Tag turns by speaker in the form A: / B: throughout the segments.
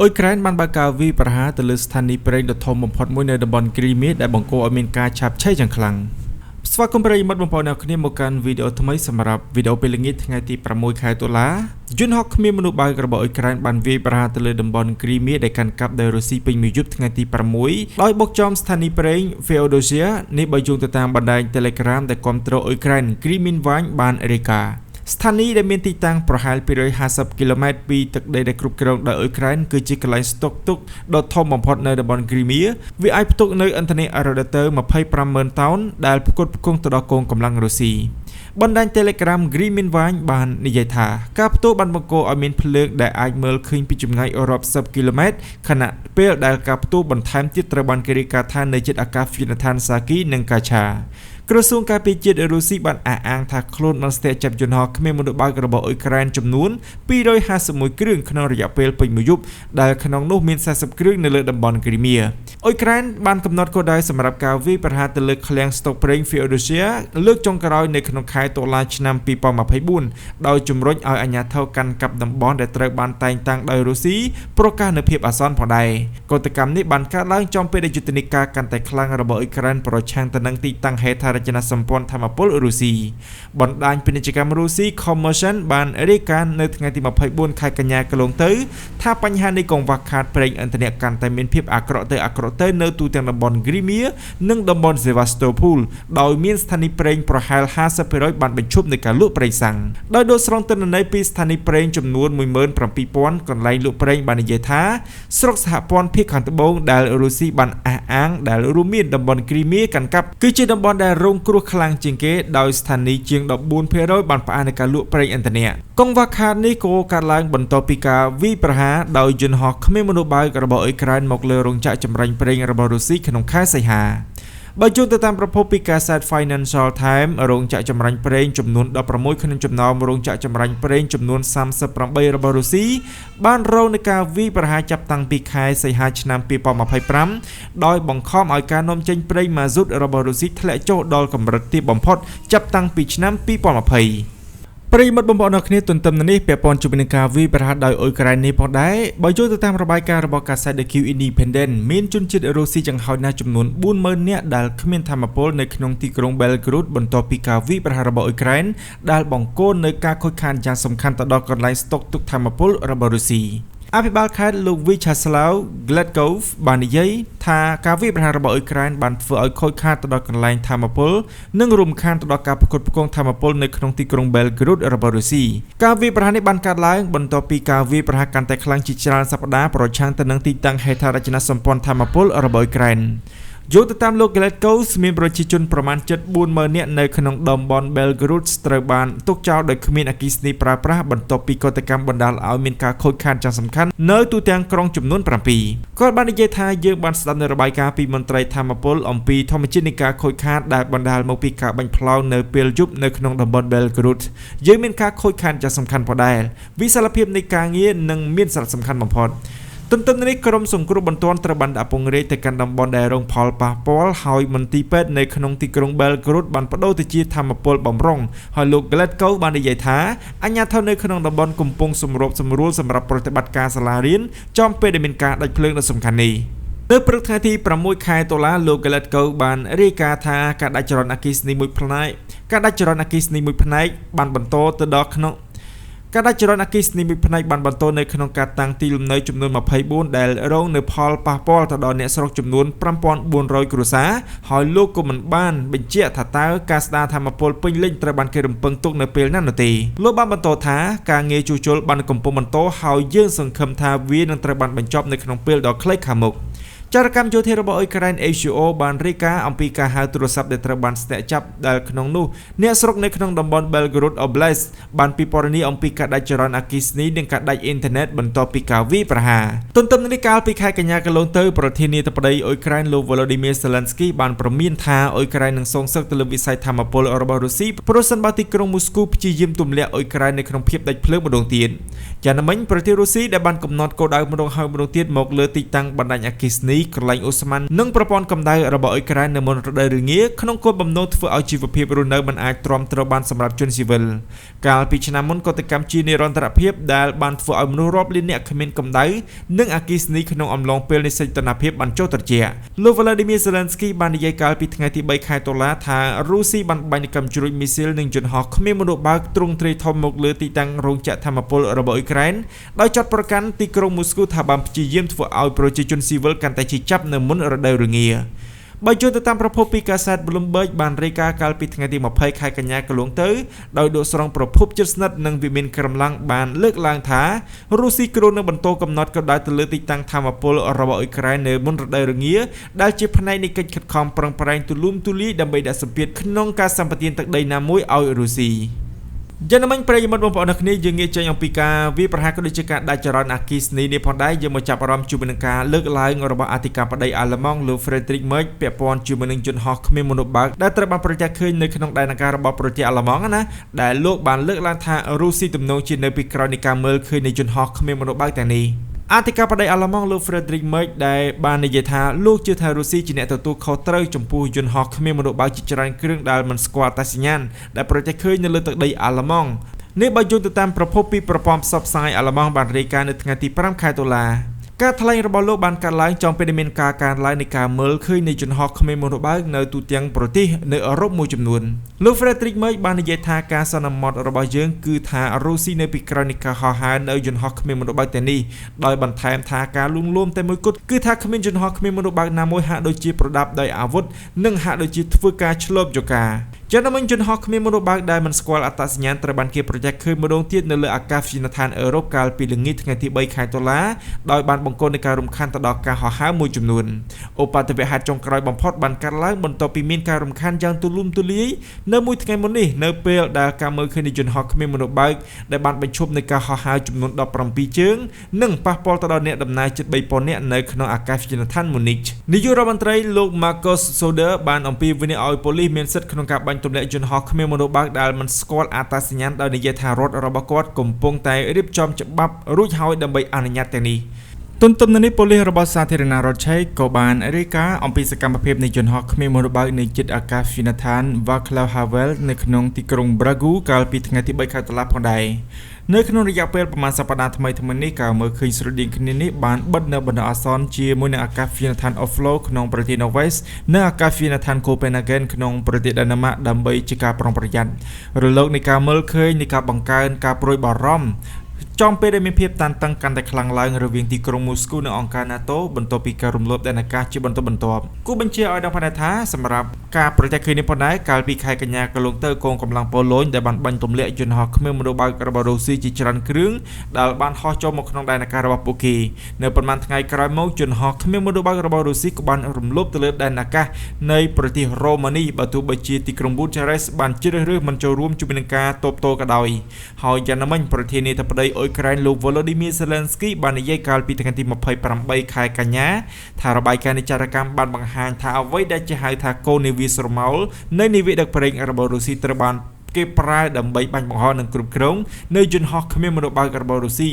A: អ៊ុយក្រែនបានបើកការវាយប្រហារទៅលើស្ថានីយ៍ប្រេងដ៏ធំបំផុតមួយនៅតំបន់គ្រីមៀដែលបង្កឲ្យមានការឆាបឆេរយ៉ាងខ្លាំងស្វាគមន៍ប្រិយមិត្តបងប្អូនអ្នកគ្នាមកកាន់វីដេអូថ្មីសម្រាប់វីដេអូពេលល្ងាចថ្ងៃទី6ខែតុលាយន្តហោះគ្មានមនុស្សបើករបស់អ៊ុយក្រែនបានវាយប្រហារទៅលើតំបន់គ្រីមៀដែលកាន់កាប់ដោយរុស្ស៊ីពេញមួយយប់ថ្ងៃទី6ដោយបុកចំស្ថានីយ៍ប្រេង Feodosia នេះបើយោងទៅតាមបណ្ដាញ Telegram ដែលគាំទ្រអ៊ុយក្រែន Krimin Vine បានរាយការណ៍ស្ថានីយ៍ដែលមានទីតាំងប្រហែល250គីឡូម៉ែត្រពីទឹកដីដែលគ្រប់គ្រងដោយអ៊ុយក្រែនគឺជាកន្លែងស្តុកទុកដ៏ធំបំផុតនៅតំបន់គ្រីមៀវាអាចផ្ទុកនៅឥន្ធនៈរ៉ាដាទ័រ 25,000 តោនដែលផ្គត់ផ្គង់ទៅដល់កងកម្លាំងរុស្ស៊ីបណ្ដាញ Telegram Krimin Vine បាននិយាយថាការផ្ទុះបានបង្កឲ្យមានភ្លើងដែលអាចមើលឃើញពីចម្ងាយរាប់សិបគីឡូម៉ែត្រខណៈពេលដែលការផ្ទុះបន្ថែមទៀតត្រូវបានគេរាយការណ៍ថានៅជិតអាកាសយានដ្ឋានសាគីនិងកាឆាក្រសួងការពារជាតិរុស្ស៊ីបានអះអាងថាខ្លួនបានស្ទះចាប់យន្តហោះគ្មានមនុស្សបើករបស់អ៊ុយក្រែនចំនួន251គ្រឿងក្នុងរយៈពេលពេញមួយយប់ដែលក្នុងនោះមាន40គ្រឿងនៅលើតំបន់គ្រីមៀអ៊ុយក្រែនបានកំណត់គោលដៅសម្រាប់ការវាយប្រហារទៅលើឃ្លាំងស្តុកប្រេង Feodosia លើកចុងក្រោយនៅក្នុងខែតុលាឆ្នាំ2024ដោយជំរុញឲ្យអាជ្ញាធរកាន់កាប់តំបន់ដែលត្រូវបានតែងតាំងដោយរុស្ស៊ីប្រកាសនៅភាពអាសន្នផងដែរកតកម្មនេះបានកើតឡើងចំពេលដែលយុទ្ធនាការកាន់តែខ្លាំងរបស់អ៊ុយក្រែនប្រឆាំងទៅនឹងទីតាំងហេដ្ឋារចនាសម្ព័ន្ធថាមពលរុស្ស៊ីបណ្ដាញពាណិជ្ជកម្មរុស្ស៊ី Commerson បានរាយការណ៍នៅថ្ងៃទី24ខែកញ្ញាកន្លងទៅថាបញ្ហានៃកង្វះខាតប្រេងឥន្ធនៈកាន់តែមានភាពអាក្រក់ទៅនៅទូទាំងតំបន់គ្រីមៀនិងតំបន់ Sevastopol ដោយមានស្ថានីយ៍ប្រេងប្រហែល 50% បានបញ្ឈប់នៃការលក់ប្រេងសាំងដោយដកស្រង់ទិន្នន័យពីស្ថានីយ៍ប្រេងចំនួន 17,000 កន្លែងលក់ប្រេងបាននិយាយថាស្រុកសហព័ន្ធភាគខាងត្បូងដែលរុស្ស៊ីបានអះអាងដែលរួមមានតំបន់គ្រីមៀកាន់កាប់គឺជាតំបន់ដែលរងគ្រោះខ្លាំងជាងគេដោយស្ថានីយ៍ជាង 14% បានផ្អាកនៃការលក់ប្រេងឥន្ធនៈកង្វះខាតនេះក៏កើតឡើងបន្ទាប់ពីការវាយប្រហារដោយយន្តហោះគ្មានមនុស្សបើករបស់អ៊ុយក្រែនមកលើរោងចក្រចម្រាញ់ប្រេងរបស់រុស្ស៊ីក្នុងខែសីហាបើយោងទៅតាមប្រភពពីកាសែត Financial Times រោងចក្រចម្រាញ់ប្រេងចំនួន16ក្នុងចំណោមរោងចក្រចម្រាញ់ប្រេងចំនួន38របស់រុស្ស៊ីបានរងនឹងការវាយប្រហារចាប់តាំងពីខែសីហាឆ្នាំ2025ដោយបង្ខំឲ្យការនាំចេញប្រេងម៉ាស៊ូតរបស់រុស្ស៊ីធ្លាក់ចុះដល់កម្រិតទាបបំផុតចាប់តាំងពីឆ្នាំ2020ប្រិយមិត្តបងប្អូនអ្នកគ្នាទន្ទឹមនឹងនេះពាក់ព័ន្ធជាមួយនឹងការវាយប្រហារដោយអ៊ុយក្រែននេះផងដែរបើយោងទៅតាមរបាយការណ៍របស់កាសែត The Q Independent មានជនជាតិរុស្ស៊ីចង្ហោចណាស់ចំនួន 40,000 នាក់ដែលគ្មានថាមពលនៅក្នុងទីក្រុង Belgorod បន្ទាប់ពីការវាយប្រហាររបស់អ៊ុយក្រែនដែលបង្កនៅការខូចខាតយ៉ាងសំខាន់ទៅដល់កន្លែងស្តុកទុកថាមពលរបស់រុស្ស៊ីអភិបាលខេត្តលោក Vyacheslav Gladkov បាននិយាយថាការវាយប្រហាររបស់អ៊ុយក្រែនបានធ្វើឲ្យខូចខាតទៅដល់កន្លែងថាមពលនិងរំខានទៅដល់ការផ្គត់ផ្គង់ថាមពលនៅក្នុងទីក្រុង Belgorod របស់រុស្ស៊ីការវាយប្រហារនេះបានកើតឡើងបន្ទាប់ពីការវាយប្រហារកាន់តែខ្លាំងជាច្រើនសប្តាហ៍ប្រឆាំងទៅនឹងទីតាំងហេដ្ឋារចនាសម្ព័ន្ធថាមពលរបស់អ៊ុយក្រែនយោងទៅតាមលោក Gladkov មានប្រជាជនប្រមាណ 40,000 នាក់នៅក្នុងតំបន់ Belgorod ត្រូវបានទុកចោលដោយគ្មានអគ្គិសនីប្រើប្រាស់បន្ទាប់ពីកតកម្មបណ្ដាលឲ្យមានការខូចខាតយ៉ាងសំខាន់នៅទូទាំងក្រុងចំនួន7គាត់បាននិយាយថាយើងបានស្ដាប់នៅរបាយការណ៍ពីមន្ត្រីថាមពលអំពីធម្មជាតិនៃការខូចខាតដែលបណ្ដាលមកពីការបាញ់ផ្លោងនៅពេលយប់នៅក្នុងតំបន់ Belgorod យើងមានការខូចខាតយ៉ាងសំខាន់ផងដែរវិសាលភាពនៃការងារនឹងមានសារៈសំខាន់បំផុតទន្ទឹមនេះក្រុមសង្គ្រោះបន្ទាន់ត្រូវបានដាក់ពង្រាយទៅកាន់តំបន់ដែលរងផលប៉ះពាល់ហើយមន្ទីរពេទ្យនៅក្នុងទីក្រុង Belgorod បានបដូរទៅជាថាមពលបម្រុងហើយលោក Gladkov បាននិយាយថាអាជ្ញាធរនៅក្នុងតំបន់កំពុងសម្របសម្រួលសម្រាប់ប្រតិបត្តិការសាលារៀនចំពេលដែលមានការដាច់ភ្លើងដ៏សំខាន់នេះនៅព្រឹកថ្ងៃទី6ខែតុលាលោក Gladkov បានរាយការណ៍ថាការដាច់ចរន្តអគ្គិសនីមួយផ្នែកបានបន្តទៅដល់ក្នុងការដាច់ចរន្តអគ្គិសនីមួយផ្នែកបានបន្តនៅក្នុងការតាំងទីលំនៅចំនួន24ដែលរងនៅផលប៉ះពាល់ទៅដល់អ្នកស្រុកចំនួន 5,400 គ្រួសារហើយលោកក៏មិនបានបញ្ជាក់ថាតើការស្ដារថាមពលពេញលេញត្រូវបានគេរំពឹងទុកនៅពេលណានោះទេលោកបានបន្តថាការងារជួសជុលបានកំពុងបន្តហើយយើងសង្ឃឹមថាវានឹងត្រូវបានបញ្ចប់នៅក្នុងពេលដ៏ខ្លីខាងមុខចរកម្មយោធារបស់អ៊ុយក្រែន HCO បានរាយការណ៍អំពីការហៅទូរស័ព្ទដែលត្រូវបានស្ទាក់ចាប់ដែលក្នុងនោះអ្នកស្រុកនៅក្នុងតំបន់ Belgorod Oblast បានពិពណ៌នាអំពីការដាច់ចរន្តអគ្គិសនីនិងការដាច់អ៊ីនធឺណិតបន្ទាប់ពីការវាយប្រហារទន្ទឹមនឹងនេះកាលពីខែកញ្ញាកន្លងទៅប្រធានាធិបតីអ៊ុយក្រែនលោក Volodymyr Zelensky បានប្រមានថាអ៊ុយក្រែននឹងសងសឹកទៅលើវិស័យថាមពលរបស់រុស្ស៊ីប្រសិនបើទីក្រុងមូស្គូព្យាយាមទម្លាក់អ៊ុយក្រែននៅក្នុងភាពដាច់ភ្លើងម្ដងទៀតយ៉ាងណាមិញប្រទេសរុស្ស៊ីដែលបានកំណត់គោលដៅម្ដងហើយម្ដងទៀតមកលើទីតាំងបណ្ដាញអគ្គិសនី កន្លែងអូស្មန်និងប្រព័ន្ធកម្ដៅរបស់អ៊ុយក្រែននៅមុនរដូវរងាក្នុងគោលបំណងធ្វើឲ្យជីវភាពរស់នៅមិនអាចទ្រាំទ្របានសម្រាប់ជនស៊ីវិលកាលពីឆ្នាំមុនកតកម្មជានិរន្តរភាពដែលបានធ្វើឲ្យមនុស្សរាប់លាននាក់គ្មានកម្ដៅនិងអគ្គិសនីក្នុងអំឡុងពេលនៃសីតុណ្ហភាពបានចុះត្រជាក់លោក Volodymyr Zelensky បាននិយាយកាលពីថ្ងៃទី3 ខែតុលាថារុស្ស៊ីបានបាញ់កម្មជ្រួចមីស៊ីលនិងយន្តហោះគ្មានមនុស្សបើកទ្រង់ទ្រាយធំមកលើទីតាំងរោងចក្រថាមពលរបស់អ៊ុយក្រែនដោយចាត់ប្រកាន់ទីក្រុងមូស្គូថាបានព្យាយាមធ្វើឲ្យប្រជាជនស៊ីវិលកាន់តែជាចាប់នៅមុនរដូវរងាបើយោងទៅតាមប្រភពពីកាសែត Bloomberg បានរាយការណ៍កាលពីថ្ងៃទី20 ខែកញ្ញាកន្លងទៅដោយដកស្រង់ប្រភពជិតស្និទ្ធនិងវិមានក្រំឡាំងបានលើកឡើងថារុស្ស៊ីគ្រោងនឹងបន្តកំណត់កម្ដៅទៅលើទីតាំងថាមពលរបស់អ៊ុយក្រែននៅមុនរដូវរងាដែលជាផ្នែកនៃកិច្ចខិតខំប្រឹងប្រែងទូលំទូលាយដើម្បីដាក់សម្ពាធក្នុងការសម្បទានទឹកដីណាមួយឲ្យរុស្ស៊ីយ៉ាងណាមិញប្រិយមិត្តបងប្អូនអ្នកគ្នាយើងងាកចេញអំពីការវាប្រហារក៏ដូចជាការដាច់ចរន្តអគ្គិសនីនេះផងដែរយើងមកចាប់អារម្មណ៍ជាមួយនឹងការលើកឡើងរបស់អធិការបតីអាល្លឺម៉ង់លោក Friedrich Merz ពាក់ព័ន្ធជាមួយនឹងយន្តហោះគ្មានមនុស្សបើកដែលត្រូវបានប្រទះឃើញនៅក្នុងដែនអាកាសរបស់ប្រទេសអាល្លឺម៉ង់ណាដែលលោកបានលើកឡើងថារុស្ស៊ីទំនងជានៅពីក្រោយនៃការមើលឃើញនៃយន្តហោះគ្មានមនុស្សបើកទាំងនេះអធិការបតីអាល្លឺម៉ង់លោក Friedrich Merz ដែលបាននិយាយថាលោកជឿថារុស្ស៊ីជាអ្នកទទួលខុសត្រូវចំពោះយន្តហោះគ្មានមនុស្សបើកជាច្រើនគ្រឿងដែលមិនស្គាល់អត្តសញ្ញាណដែលប្រទះឃើញនៅលើទឹកដីអាល្លឺម៉ង់នេះបើយោងទៅតាមប្រភពពីប្រព័ន្ធផ្សព្វផ្សាយអាល្លឺម៉ង់បានរាយការណ៍នៅថ្ងៃទី5 ខែតុលាការថ្លែងរបស់លោកបានកាត់ឡើងចំពេលមានការកើនឡើងនៃការមើលឃើញនៃយន្តហោះគ្មានមនុស្សបើកនៅទូទាំងប្រទេសនៅអឺរ៉ុបមួយចំនួនលោក Friedrich Merz បាននិយាយថាការសន្មត់របស់យើងគឺថារុស្ស៊ីនៅពីក្រោយនៃការហោះហើរនៅយន្តហោះគ្មានមនុស្សបើកទាំងនេះដោយបន្ថែមថាការលួងលោមតែមួយគត់គឺថាគ្មានយន្តហោះគ្មានមនុស្សបើកណាមួយហាក់ដូចជាប្រដាប់ដោយអាវុធនិងហាក់ដូចជាធ្វើការឆ្លប់យកការចំណែកយន្តហោះគ្មានមនុស្សបើកដែលមិនស្គាល់អត្តសញ្ញាណត្រូវបានគេប្រទះឃើញម្ដងទៀតនៅលើអាកាសយានដ្ឋានអឺរ៉ុបកាលពីល្ងាចថ្ងៃទី3 ខែតុលាដោយបានបង្កនៃការរំខានទៅដល់ការហោះហើរមួយចំនួនឧបទ្ទវហេតុចុងក្រោយបំផុតបានកាត់ឡើងបន្ទាប់ពីមានការរំខានយ៉ាងទូលំទូលាយនៅមួយថ្ងៃមុននេះនៅពេលដែលការមើលឃើញនៃយន្តហោះគ្មានមនុស្សបើកដែលបានបញ្ឈប់នៃការហោះហើរចំនួន17ជើងនិងប៉ះពាល់ទៅដល់អ្នកដំណើរជិត 3000 នាក់នៅក្នុងអាកាសយានដ្ឋានមូនីកនាយករដ្ឋមន្ត្រីលោក Markus Söder បានអំពាវនាវឲ្យប៉ូលីសមានសិទ្ធិក្នុងការបាញ់ទម្លាក់យន្តហោះគ្មានមនុស្សបើកដែលមិនស្គាល់អត្តសញ្ញាណដោយនិយាយថារដ្ឋរបស់គាត់កំពុងតែរៀបចំច្បាប់រួចហើយដើម្បីអនុញ្ញាតទាំងនេះទន្ទឹមនឹងនេះប៉ូលីសរបស់សាធារណរដ្ឋឆេកក៏បានរាយការណ៍អំពីសកម្មភាពនៃយន្តហោះគ្មានមនុស្សបើកនៅជិតអាកាសយានដ្ឋាន Václav Havel នៅក្នុងទីក្រុង Prague កាលពីថ្ងៃទី3 ខែតុលាផងដែរនៅក្នុងរយៈពេលប្រមាណសប្តាហ៍ថ្មីៗនេះការមើលឃើញស្រដៀងគ្នានេះបានបិទនៅបណ្ដោះអាសន្នជាមួយនឹងអាកាសយានដ្ឋាន Oslo ក្នុងប្រទេស Norway និងអាកាសយានដ្ឋាន Copenhagen ក្នុងប្រទេស Denmark ដើម្បីជាការប្រុងប្រយ័ត្នរលកនៃការមើលឃើញនៃការបង្កើនការព្រួយបារម្ភចំពេលដែលមានភាពតានតឹងកាន់តែខ្លាំងឡើងរវាងទីក្រុងមូស្គូនិងអង្គការ NATO បន្ទាប់ពីការរំលោភដែនអាកាសជាបន្តបន្ទាប់គូបញ្ជាឲ្យដឹងផងថាសម្រាប់ការប្រតិកម្មនេះផងដែរកាលពីខែកញ្ញាកន្លងទៅកងកម្លាំងប៉ូឡូញដែលបានបាញ់ទម្លាក់យន្តហោះគ្មានមនុស្សបើករបស់រុស្ស៊ីជាច្រើនគ្រឿងដែលបានហោះចូលមកក្នុងដែនអាកាសរបស់ពួកគេនៅប្រមាណថ្ងៃក្រោយមកយន្តហោះគ្មានមនុស្សបើករបស់រុស្ស៊ីក៏បានរំលោភទៅលើដែនអាកាសនៃប្រទេសរ៉ូម៉ានីបើទោះបីជាទីក្រុងប៊ូចារ៉េសបានជ្រើសរើសមិនចូលរួមជាមួយនឹងការតបតក៏ដោយហើយយ៉ាងណាមិញប្រធានាធិបតីអ៊ុយក្រែនលោក Volodymyr Zelensky បាននិយាយកាលពីថ្ងៃទី28 ខែកញ្ញាថារបាយការណ៍នៃចរកម្មបានបង្ហាញថាអ្វីដែលជាហៅថាកូននាវាស្រមោលនៃនាវាដឹកប្រេងរបស់រុស្ស៊ីត្រូវបានគេប្រើដើម្បីបាញ់បង្ហោះនិងគ្រប់គ្រងនៅយន្តហោះគ្មានមនុស្សបើករបស់រុស្ស៊ី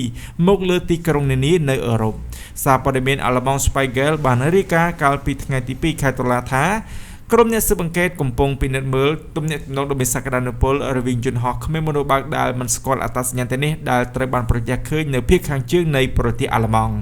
A: មកលើទីក្រុងនានានៅអឺរ៉ុបសារព័ត៌មានអាល្លឺម៉ង់ Spiegel បានរាយការណ៍កាលពីថ្ងៃទី2 ខែតុលាថាក្រុមអ្នកស៊ើបអង្កេតកំពុងពិនិត្យមើលទំនាក់ទំនងដ៏មានសក្តានុពលរវាងយន្តហោះគ្មានមនុស្សបើកដែលមិនស្គាល់អត្តសញ្ញាណទាំងនេះដែលត្រូវបានប្រទះឃើញនៅភាគខាងជើងនៃប្រទេសអាល្លឺម៉ង់